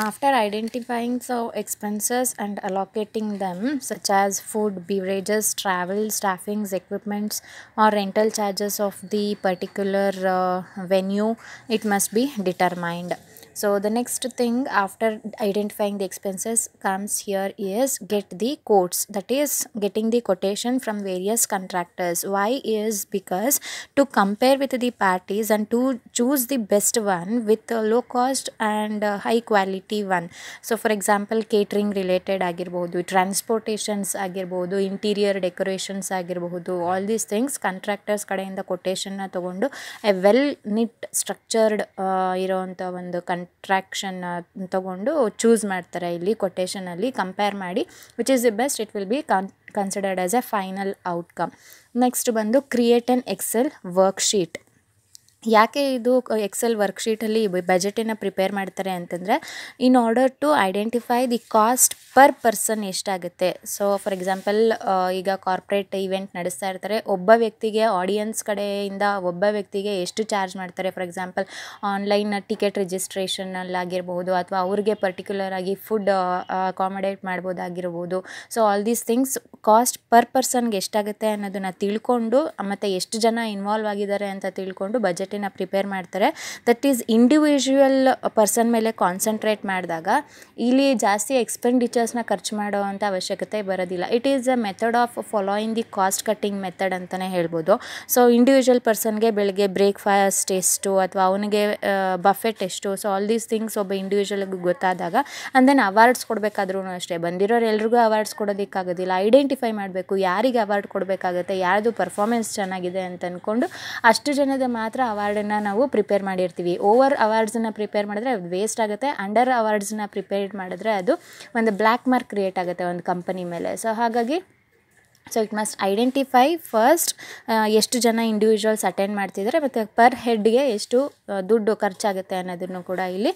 After identifying so expenses and allocating them, such as food, beverages, travel, staffings, equipments, or rental charges of the particular venue, it must be determined. So the next thing after identifying the expenses comes here is get the quotes, that is getting the quotation from various contractors. Why is because to compare with the parties and to choose the best one with low cost and high quality one. So for example catering related ಆಗಿರ್ಬೋದು, transportations ಆಗಿರ್ಬೋದು, interior decorations ಆಗಿರಬಹುದು, all these things contractors ಕಡೆಯಿಂದ ಕೊಟೇಶನ್ನ ತೊಗೊಂಡು A well neat structured ಇರೋವಂಥ ಒಂದು contraction ತೊಗೊಂಡು choose ಮಾಡ್ತಾರೆ. ಇಲ್ಲಿ ಕೊಟೇಶನಲ್ಲಿ ಕಂಪೇರ್ ಮಾಡಿ which is the best, it will be considered as a final outcome. Next ಬಂದು ಕ್ರಿಯೇಟ್ ಆನ್ ಎಕ್ಸೆಲ್ ವರ್ಕ್ಶೀಟ್. ಯಾಕೆ ಇದು ಎಕ್ಸೆಲ್ ವರ್ಕ್ಶೀಟಲ್ಲಿ ಬಜೆಟನ್ನು ಪ್ರಿಪೇರ್ ಮಾಡ್ತಾರೆ ಅಂತಂದರೆ in order to identify the cost per person ಎಷ್ಟಾಗುತ್ತೆ. ಸೊ ಫಾರ್ ಎಕ್ಸಾಂಪಲ್ ಈಗ ಕಾರ್ಪೊರೇಟ್ ಇವೆಂಟ್ ನಡೆಸ್ತಾ ಇರ್ತಾರೆ, ಒಬ್ಬ ವ್ಯಕ್ತಿಗೆ ಆಡಿಯನ್ಸ್ ಕಡೆಯಿಂದ ಒಬ್ಬ ವ್ಯಕ್ತಿಗೆ ಎಷ್ಟು ಚಾರ್ಜ್ ಮಾಡ್ತಾರೆ. ಫಾರ್ ಎಕ್ಸಾಂಪಲ್ ಆನ್ಲೈನ್ ಟಿಕೆಟ್ ರಿಜಿಸ್ಟ್ರೇಷನಲ್ಲಾಗಿರ್ಬೋದು ಅಥವಾ ಅವ್ರಿಗೆ ಪರ್ಟಿಕ್ಯುಲರ್ ಆಗಿ ಫುಡ್ ಅಕಾಮಡೇಟ್ ಮಾಡ್ಬೋದಾಗಿರ್ಬೋದು. So all these things cost per ಪರ್ಸನ್ಗೆ ಎಷ್ಟಾಗುತ್ತೆ ಅನ್ನೋದನ್ನು ತಿಳ್ಕೊಂಡು ಮತ್ತು ಎಷ್ಟು ಜನ ಇನ್ವಾಲ್ವ್ ಆಗಿದ್ದಾರೆ ಅಂತ ತಿಳ್ಕೊಂಡು ಬಜೆಟನ್ನು ಪ್ರಿಪೇರ್ ಮಾಡ್ತಾರೆ. ದಟ್ ಈಸ್ ಇಂಡಿವಿಜುವಲ್ ಪರ್ಸನ್ ಮೇಲೆ ಕಾನ್ಸಂಟ್ರೇಟ್ ಮಾಡಿದಾಗ ಇಲ್ಲಿ ಜಾಸ್ತಿ ಎಕ್ಸ್ಪೆಂಡಿಚರ್ಸ್ನ ಖರ್ಚು ಮಾಡೋ ಅಂಥ ಅವಶ್ಯಕತೆ ಬರೋದಿಲ್ಲ. It is a method of following the cost cutting method ಅಂತಲೇ ಹೇಳ್ಬೋದು. ಸೊ ಇಂಡಿವಿಜುವಲ್ ಪರ್ಸನ್ಗೆ ಬೆಳಗ್ಗೆ ಬ್ರೇಕ್ಫಾಸ್ಟ್ ಎಷ್ಟು ಅಥವಾ ಅವನಿಗೆ ಬಫೆಟ್ ಎಷ್ಟು, ಸೊ ಆಲ್ ದೀಸ್ ಥಿಂಗ್ಸ್ ಒಬ್ಬ ಇಂಡಿವಿಜುವಲ್ಗೆ ಗೊತ್ತಾದಾಗ ಆ್ಯಂಡ್ ದೆನ್ ಅವಾರ್ಡ್ಸ್ ಕೊಡಬೇಕಾದ್ರೂ ಅಷ್ಟೇ ಬಂದಿರೋರು ಎಲ್ರಿಗೂ ಅವಾರ್ಡ್ಸ್ ಕೊಡೋದಕ್ಕಾಗೋದಿಲ್ಲ. ಐಡೆಂಟಿಫೈ ಮಾಡಬೇಕು ಯಾರಿಗೆ ಅವಾರ್ಡ್ ಕೊಡಬೇಕಾಗುತ್ತೆ, ಯಾರ್ದು ಪರ್ಫಾರ್ಮೆನ್ಸ್ ಚೆನ್ನಾಗಿದೆ ಅಂತ ಅಂದ್ಕೊಂಡು ಅಷ್ಟು ಜನದ ಮಾತ್ರ ಅವಾರ್ಡನ್ನು ನಾವು ಪ್ರಿಪೇರ್ ಮಾಡಿರ್ತೀವಿ. ಓವರ್ ಅವಾರ್ಡ್ಸನ್ನು ಪ್ರಿಪೇರ್ ಮಾಡಿದ್ರೆ ಅದು ವೇಸ್ಟ್ ಆಗುತ್ತೆ. ಅಂಡರ್ ಅವಾರ್ಡ್ಸನ್ನ ಪ್ರಿಪೇರ್ ಮಾಡಿದ್ರೆ ಅದು ಒಂದು ಬ್ಲ್ಯಾಕ್ ಮಾರ್ಕ್ ಕ್ರಿಯೇಟ್ ಆಗುತ್ತೆ ಒಂದು ಕಂಪನಿ ಮೇಲೆ. ಸೊ ಹಾಗಾಗಿ ಇಟ್ ಮಸ್ಟ್ ಐಡೆಂಟಿಫೈ ಫಸ್ಟ್ ಎಷ್ಟು ಜನ ಇಂಡಿವಿಜುವಲ್ಸ್ ಅಟೆಂಡ್ ಮಾಡ್ತಿದ್ದಾರೆ ಮತ್ತು ಪರ್ ಹೆಡ್ಗೆ ಎಷ್ಟು ದುಡ್ಡು ಖರ್ಚಾಗುತ್ತೆ ಅನ್ನೋದನ್ನು ಕೂಡ ಇಲ್ಲಿ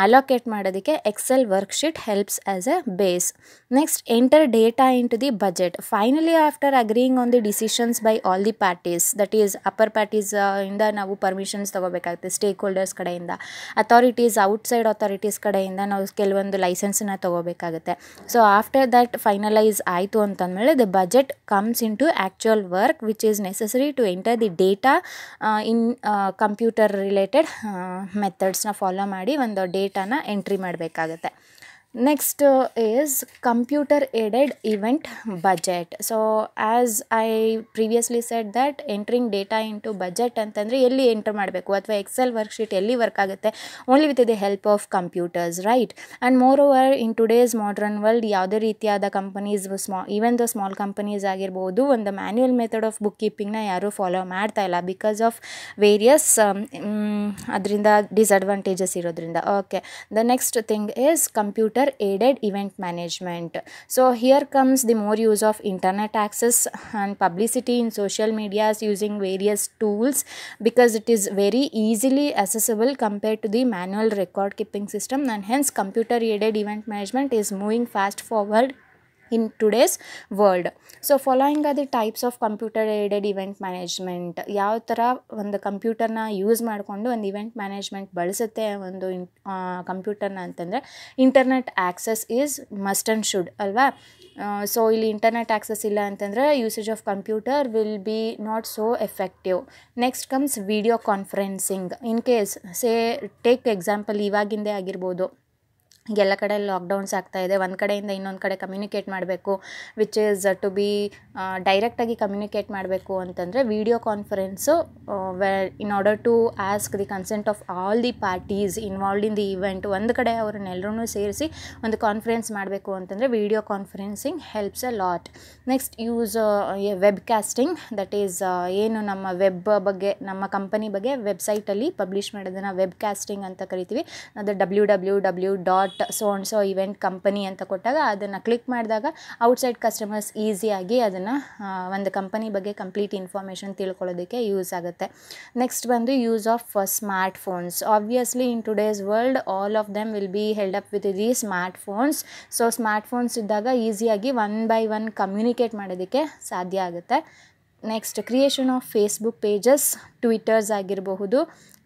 ಅಲೋಕೇಟ್ ಮಾಡೋದಕ್ಕೆ Excel worksheet helps as a base. Next enter data into the budget. Finally after agreeing on the decisions by all the parties, that is upper parties ಇಂದ ನಾವು ಪರ್ಮಿಷನ್ಸ್ ತೊಗೋಬೇಕಾಗುತ್ತೆ, ಸ್ಟೇಕ್ ಹೋಲ್ಡರ್ಸ್ ಕಡೆಯಿಂದ, authorities outside authorities ಕಡೆಯಿಂದ ನಾವು ಕೆಲವೊಂದು ಲೈಸೆನ್ಸನ್ನು ತೊಗೋಬೇಕಾಗುತ್ತೆ. So after that finalise ಆಯಿತು ಅಂತಂದಮೇಲೆ the budget comes into actual work which is necessary to enter the data in computer related methods na follow ಮಾಡಿ ಒಂದು ಡೇಟಾನ ಎಂಟ್ರಿ ಮಾಡಬೇಕಾಗುತ್ತೆ. Next is computer aided event budget. So as I previously said that entering data into budget ಅಂತಂದರೆ ಎಲ್ಲಿ enter ಮಾಡಬೇಕು ಅಥವಾ Excel worksheet ಎಲ್ಲಿ work ಆಗುತ್ತೆ, only with the help of computers, right. And more over in today's modern world ಯಾವುದೇ ರೀತಿಯಾದ companies even the small companies ಆಗಿರ್ಬೋದು ಒಂದು ಮ್ಯಾನ್ಯುವಲ್ ಮೆಥಡ್ ಆಫ್ ಬುಕ್ ಕೀಪಿಂಗ್ನ ಯಾರೂ ಫಾಲೋ ಮಾಡ್ತಾ ಇಲ್ಲ ಬಿಕಾಸ್ ಆಫ್ ವೇರಿಯಸ್ ಅದರಿಂದ ಡಿಸ್ಅಡ್ವಾಂಟೇಜಸ್ ಇರೋದ್ರಿಂದ. Okay, the next thing is computer aided event management. So here comes the more use of internet access and publicity in social medias using various tools because it is very easily accessible compared to the manual record keeping system, and hence computer aided event management is moving fast forward in today's world. So following are the types of computer aided event management. ಯಾವ ಥರ ಒಂದು ಕಂಪ್ಯೂಟರ್ನ use ಮಾಡಿಕೊಂಡು ಒಂದು event management ಬಳಸುತ್ತೆ ಒಂದು ಕಂಪ್ಯೂಟರ್ನ ಅಂತಂದರೆ internet access is must and should ಅಲ್ವಾ. ಸೊ ಇಲ್ಲಿ ಇಂಟರ್ನೆಟ್ ಆ್ಯಕ್ಸಸ್ ಇಲ್ಲ ಅಂತಂದರೆ usage of computer will be not so effective. Next comes video conferencing. In case take example ಇವಾಗಿಂದೇ ಆಗಿರ್ಬೋದು, ಎಲ್ಲ ಕಡೆ ಲಾಕ್ಡೌನ್ಸ್ ಆಗ್ತಾಯಿದೆ, ಒಂದು ಕಡೆಯಿಂದ ಇನ್ನೊಂದು ಕಡೆ ಕಮ್ಯುನಿಕೇಟ್ ಮಾಡಬೇಕು ವಿಚ್ ಈಸ್ ಟು ಬಿ ಡೈರೆಕ್ಟಾಗಿ ಕಮ್ಯುನಿಕೇಟ್ ಮಾಡಬೇಕು ಅಂತಂದರೆ video conference in order to ask the consent of all the parties involved in the event, ಒಂದು ಕಡೆ ಅವ್ರನ್ನೆಲ್ಲರೂ ಸೇರಿಸಿ ಒಂದು ಕಾನ್ಫರೆನ್ಸ್ ಮಾಡಬೇಕು ಅಂತಂದರೆ video conferencing helps a lot. Next use web casting, that is ಏನು ನಮ್ಮ ವೆಬ್ ಬಗ್ಗೆ ನಮ್ಮ ಕಂಪನಿ ಬಗ್ಗೆ ವೆಬ್ಸೈಟಲ್ಲಿ ಪಬ್ಲಿಷ್ ಮಾಡೋದನ್ನು ವೆಬ್ ಕಾಸ್ಟಿಂಗ್ ಅಂತ ಕರಿತೀವಿ. ಅದು www. so and so event company ಅಂತ ಕೊಟ್ಟಾಗ ಅದನ್ನು ಕ್ಲಿಕ್ ಮಾಡಿದಾಗ ಔಟ್ಸೈಡ್ ಕಸ್ಟಮರ್ಸ್ ಈಸಿಯಾಗಿ ಅದನ್ನು ಒಂದು ಕಂಪನಿ ಬಗ್ಗೆ ಕಂಪ್ಲೀಟ್ ಇನ್ಫಾರ್ಮೇಷನ್ ತಿಳ್ಕೊಳ್ಳೋದಕ್ಕೆ ಯೂಸ್ ಆಗುತ್ತೆ. ನೆಕ್ಸ್ಟ್ ಬಂದು use of smart phones. Obviously in today's world all of them will be held up with the smart phones. So smart phones ಇದ್ದಾಗ ಈಸಿಯಾಗಿ ಒನ್ ಬೈ ಒನ್ ಕಮ್ಯುನಿಕೇಟ್ ಮಾಡೋದಕ್ಕೆ ಸಾಧ್ಯ ಆಗುತ್ತೆ. Next creation of Facebook pages, Twitters ಆಗಿರಬಹುದು.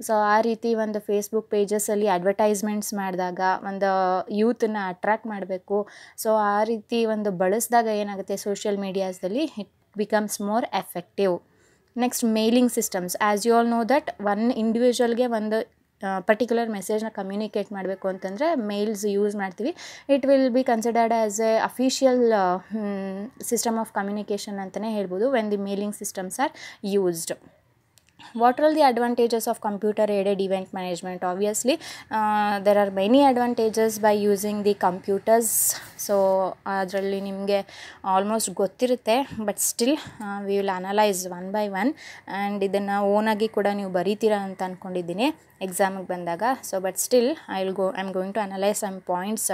So ಆ ರೀತಿ ಒಂದು Facebook ಪೇಜಸಲ್ಲಿ advertisements ಮಾಡಿದಾಗ ಒಂದು ಯೂತನ್ನ ಅಟ್ರ್ಯಾಕ್ಟ್ ಮಾಡಬೇಕು. ಸೊ ಆ ರೀತಿ ಒಂದು ಬಳಸಿದಾಗ ಏನಾಗುತ್ತೆ, ಸೋಷಿಯಲ್ ಮೀಡಿಯಾಸ್ದಲ್ಲಿ it becomes more effective. Next mailing systems. As you all know that one ಇಂಡಿವಿಜುವಲ್ಗೆ ಒಂದು ಪರ್ಟಿಕ್ಯುಲರ್ ಮೆಸೇಜ್ನ ಕಮ್ಯುನಿಕೇಟ್ ಮಾಡಬೇಕು ಅಂತಂದರೆ ಮೇಲ್ಸ್ ಯೂಸ್ ಮಾಡ್ತೀವಿ. It will be considered as a official system of communication ಅಂತಲೇ ಹೇಳ್ಬೋದು when the mailing systems are used. What are the advantages of computer aided event management? Obviously there are many advantages by using the computers. So ಅದರಲ್ಲಿ ನಿಮಗೆ almost ಗೊತ್ತಿರುತ್ತೆ, but still we will analyse one by one. And ಇದನ್ನು ಓನಾಗಿ ಕೂಡ ನೀವು ಬರೀತೀರಾ ಅಂತ ಅಂದ್ಕೊಂಡಿದ್ದೀನಿ ಎಕ್ಸಾಮಿಗೆ ಬಂದಾಗ. So but still I am going to analyse some points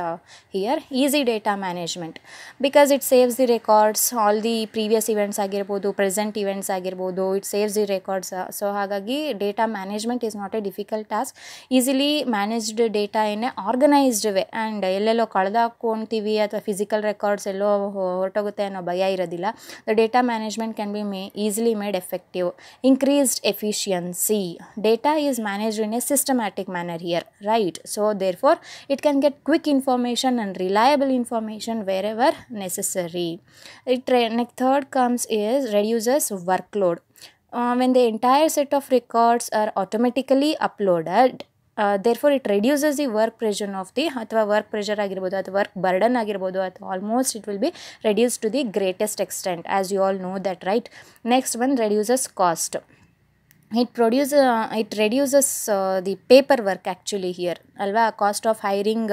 here. Easy data management, because it saves the records, all the previous events ಆಗಿರ್ಬೋದು, ಪ್ರೆಸೆಂಟ್ ಇವೆಂಟ್ಸ್ ಆಗಿರ್ಬೋದು, it saves the records. So ಹಾಗಾಗಿ data management is not a difficult task. Easily managed data ಏನೇ organised way, and ಎಲ್ಲೆಲ್ಲೋ ಕಳೆದಾಕೊಂತೀವಿ ಅಥವಾ physical records ಎಲ್ಲೋ ಹೊರಟೋಗುತ್ತೆ ಅನ್ನೋ ಭಯ ಇರೋದಿಲ್ಲ. The data management can be easily made effective. Increased efficiency. Data is managed in a systematic manner here, right? So therefore it can get quick information and reliable information wherever necessary. Next third comes is reduces workload. When the entire set of records are automatically uploaded, therefore it reduces the work pressure of the ಅಥವಾ work pressure ಆಗಿರ್ಬೋದು ಅಥವಾ work burden ಆಗಿರ್ಬೋದು, ಅಥವಾ almost it will B reduced to the greatest extent, as you all know that, right? Next one, reduces cost. It reduces the paperwork actually here ಅಲ್ವಾ. Cost of hiring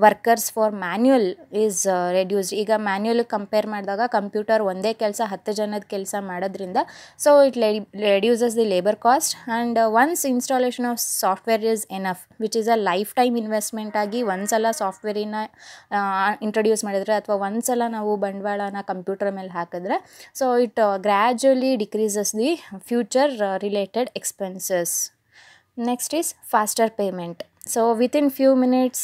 workers for manual is reduced. ಈಗ manual compare ಮಾಡಿದಾಗ computer ಒಂದೇ ಕೆಲಸ 10 ಜನದ ಕೆಲಸ ಮಾಡೋದ್ರಿಂದ so it reduces the labour cost. And once installation of software is enough, which is a life time investment ಆಗಿ ಒಂದ್ಸಲ ಸಾಫ್ಟ್ವೇರಿನ ಇಂಟ್ರೊಡ್ಯೂಸ್ ಮಾಡಿದ್ರೆ ಅಥವಾ ಒಂದ್ಸಲ ನಾವು ಬಂಡವಾಳನ ಕಂಪ್ಯೂಟರ್ ಮೇಲೆ ಹಾಕಿದ್ರೆ so it gradually decreases the future related expenses. Next is faster payment. So within few minutes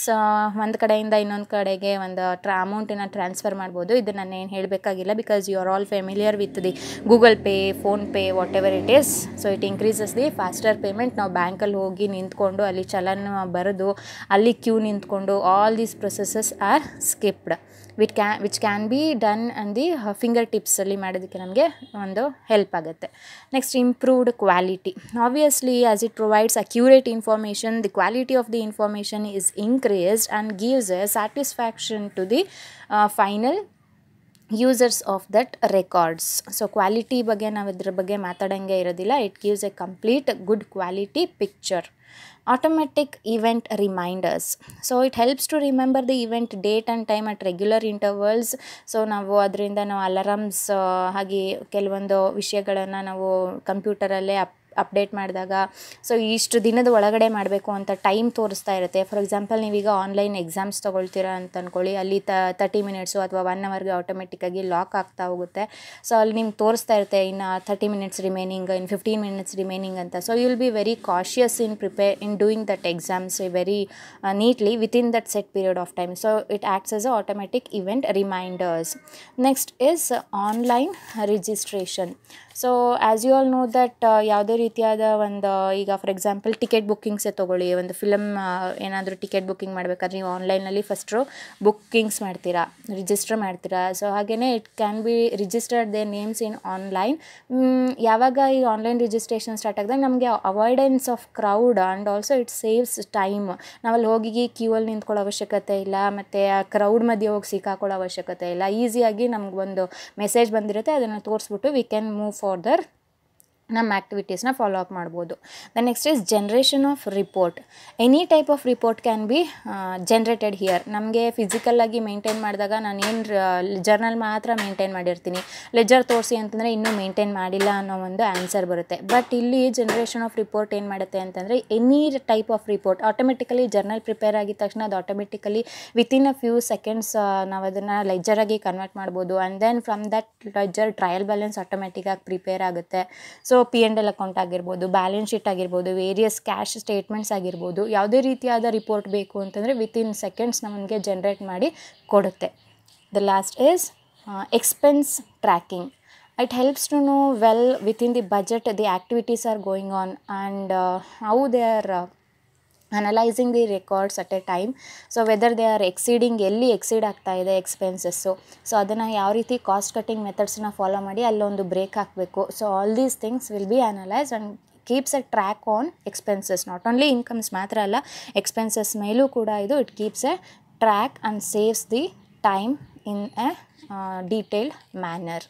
ಒಂದು ಕಡೆಯಿಂದ ಇನ್ನೊಂದು ಕಡೆಗೆ ಒಂದು ಅಮೌಂಟನ್ನು ಟ್ರಾನ್ಸ್ಫರ್ ಮಾಡ್ಬೋದು. ಇದು ನಾನು ಏನು ಹೇಳಬೇಕಾಗಿಲ್ಲ, because you are all familiar with the Google Pay, PhonePe, whatever it is. So it increases the faster payment. ನಾವು ಬ್ಯಾಂಕಲ್ಲಿ ಹೋಗಿ ನಿಂತ್ಕೊಂಡು ಅಲ್ಲಿ ಚಲನ್ ಬರೆದು ಅಲ್ಲಿ ಕ್ಯೂ ನಿಂತ್ಕೊಂಡು all these processes are skipped, which can be done on the finger ಟಿಪ್ಸಲ್ಲಿ ಮಾಡೋದಕ್ಕೆ ನಮಗೆ ಒಂದು ಹೆಲ್ಪ್ ಆಗುತ್ತೆ. Next, improved quality. Obviously as it provides accurate information, the quality of the information is increased and gives a satisfaction to the final users of that records. So quality ಬಗ್ಗೆ ನಾವು ಇದ್ರ ಬಗ್ಗೆ ಮಾತಾಡಂಗೆ ಇರೋದಿಲ್ಲ. It gives a complete good quality picture. Automatic event reminders. So it helps to remember the event date and time at regular intervals. So ನಾವು ಅದರಿಂದ ನಾವು alarms ಹಾಗೆ ಕೆಲವೊಂದು ವಿಷಯಗಳನ್ನು ನಾವು ಕಂಪ್ಯೂಟರಲ್ಲೇ ಅಪ್ಡೇಟ್ ಮಾಡಿದಾಗ ಸೊ ಇಷ್ಟು ದಿನದ ಒಳಗಡೆ ಮಾಡಬೇಕು ಅಂತ ಟೈಮ್ ತೋರಿಸ್ತಾ ಇರುತ್ತೆ. ಫಾರ್ ಎಕ್ಸಾಂಪಲ್, ನೀವೀಗ ಆನ್ಲೈನ್ ಎಕ್ಸಾಮ್ಸ್ ತೊಗೊಳ್ತೀರಾ ಅಂತ ಅಂದ್ಕೊಳ್ಳಿ, ಅಲ್ಲಿ 30 ಮಿನಿಟ್ಸು ಅಥವಾ 1 ಅವರ್ಗೆ ಆಟೋಮೆಟಿಕ್ಕಾಗಿ ಲಾಕ್ ಆಗ್ತಾ ಹೋಗುತ್ತೆ. ಸೊ ಅಲ್ಲಿ ನಿಮ್ಗೆ ತೋರಿಸ್ತಾ ಇರುತ್ತೆ ಇನ್ನು 30 ಮಿನಿಟ್ಸ್ ರಿಮೈನಿಂಗ್, ಇನ್ನು 15 ಮಿನಿಟ್ಸ್ ರಿಮೈನಿಂಗ್ ಅಂತ. So you will be very cautious in doing that exams very neatly within that set period of time. So it acts as a automatic event reminders. Next is online registration. So as you all know that ಯಾವುದೇ ರೀತಿಯಾದ ಒಂದು ಈಗ for example ticket ಬುಕ್ಕಿಂಗ್ಸೇ ತೊಗೊಳ್ಳಿ, ಒಂದು film ಏನಾದರೂ ticket booking ಮಾಡಬೇಕಾದ್ರೆ ನೀವು ಆನ್ಲೈನಲ್ಲಿ ಫಸ್ಟು ಬುಕ್ಕಿಂಗ್ಸ್ ಮಾಡ್ತೀರಾ, ರಿಜಿಸ್ಟರ್ ಮಾಡ್ತೀರಾ. ಸೊ ಹಾಗೆಯೇ it can be registered their names in online. ಯಾವಾಗ ಈ ಆನ್ಲೈನ್ ರಿಜಿಸ್ಟ್ರೇಷನ್ ಸ್ಟಾರ್ಟ್ ಆಗಿದಾಗ ನಮಗೆ avoidance of crowd and also it saves time. ನಾವಲ್ಲಿ ಹೋಗಿ ಕ್ಯೂವಲ್ಲಿ ನಿಂತ್ಕೊಳ್ಳೋ ಅವಶ್ಯಕತೆ ಇಲ್ಲ, ಮತ್ತು ಆ ಕ್ರೌಡ್ ಮಧ್ಯೆ ಹೋಗಿ ಸಿಕ್ಕಾಕೊಳ್ಳೋ ಅವಶ್ಯಕತೆ ಇಲ್ಲ. ಈಸಿಯಾಗಿ ನಮಗೊಂದು ಮೆಸೇಜ್ ಬಂದಿರುತ್ತೆ, ಅದನ್ನು ತೋರಿಸ್ಬಿಟ್ಟು ವಿ ಕ್ಯಾನ್ ಮೂವ್ ಫರ್ದರ್ ನಮ್ಮ ಆ್ಯಕ್ಟಿವಿಟೀಸ್ನ ಫಾಲೋ ಅಪ್ ಮಾಡ್ಬೋದು. The next is generation of report. Any type of report can be generated here. ನಮಗೆ ಫಿಸಿಕಲ್ಲಾಗಿ ಮೇಂಟೈನ್ ಮಾಡಿದಾಗ ನಾನು ಏನು ಜರ್ನಲ್ ಮಾತ್ರ ಮೇಂಟೈನ್ ಮಾಡಿರ್ತೀನಿ, ಲೆಜರ್ ತೋರಿಸಿ ಅಂತಂದರೆ ಇನ್ನೂ ಮೇಂಟೈನ್ ಮಾಡಿಲ್ಲ ಅನ್ನೋ ಒಂದು ಆನ್ಸರ್ ಬರುತ್ತೆ. ಬಟ್ ಇಲ್ಲಿ ಜನ್ರೇಷನ್ ಆಫ್ ರಿಪೋರ್ಟ್ ಏನು ಮಾಡುತ್ತೆ ಅಂತಂದರೆ any type of report automatically journal prepare ಆಗಿದ ತಕ್ಷಣ ಅದು automatically within a few seconds ನಾವು ಅದನ್ನು ಲೆಜರಾಗಿ ಕನ್ವರ್ಟ್ ಮಾಡ್ಬೋದು. And then from that ledger trial balance ಆಟೋಮೆಟಿಕ್ಕಾಗಿ ಪ್ರಿಪೇರ್ ಆಗುತ್ತೆ. ಸೊ P&L ಅಕೌಂಟ್ ಆಗಿರ್ಬೋದು, ಬ್ಯಾಲೆನ್ಸ್ ಶೀಟ್ ಆಗಿರ್ಬೋದು, ವೇರಿಯಸ್ ಕ್ಯಾಶ್ ಸ್ಟೇಟ್ಮೆಂಟ್ಸ್ ಆಗಿರ್ಬೋದು, ಯಾವುದೇ ರೀತಿಯಾದ ರಿಪೋರ್ಟ್ ಬೇಕು ಅಂತಂದರೆ ವಿತಿನ್ ಸೆಕೆಂಡ್ಸ್ ನಮಗೆ ಜನ್ರೇಟ್ ಮಾಡಿ ಕೊಡುತ್ತೆ. The last is expense tracking. It helps to know well within the budget the activities are going on, and how they are analysing the records at A time. So whether they are exceeding, ಎಲ್ಲಿ exceed ಆಗ್ತಾ ಇದೆ expenses, so ಅದನ್ನು ಯಾವ ರೀತಿ cost cutting ಮೆಥಡ್ಸ್ನ follow ಮಾಡಿ ಅಲ್ಲೊಂದು break ಹಾಕಬೇಕು. So all these things will be analyse and keeps A track on expenses. Not only incomes ಮಾತ್ರ ಅಲ್ಲ, ಎಕ್ಸ್ಪೆನ್ಸಸ್ ಮೇಲೂ ಕೂಡ ಇದು it keeps A track and saves the time in a detailed manner.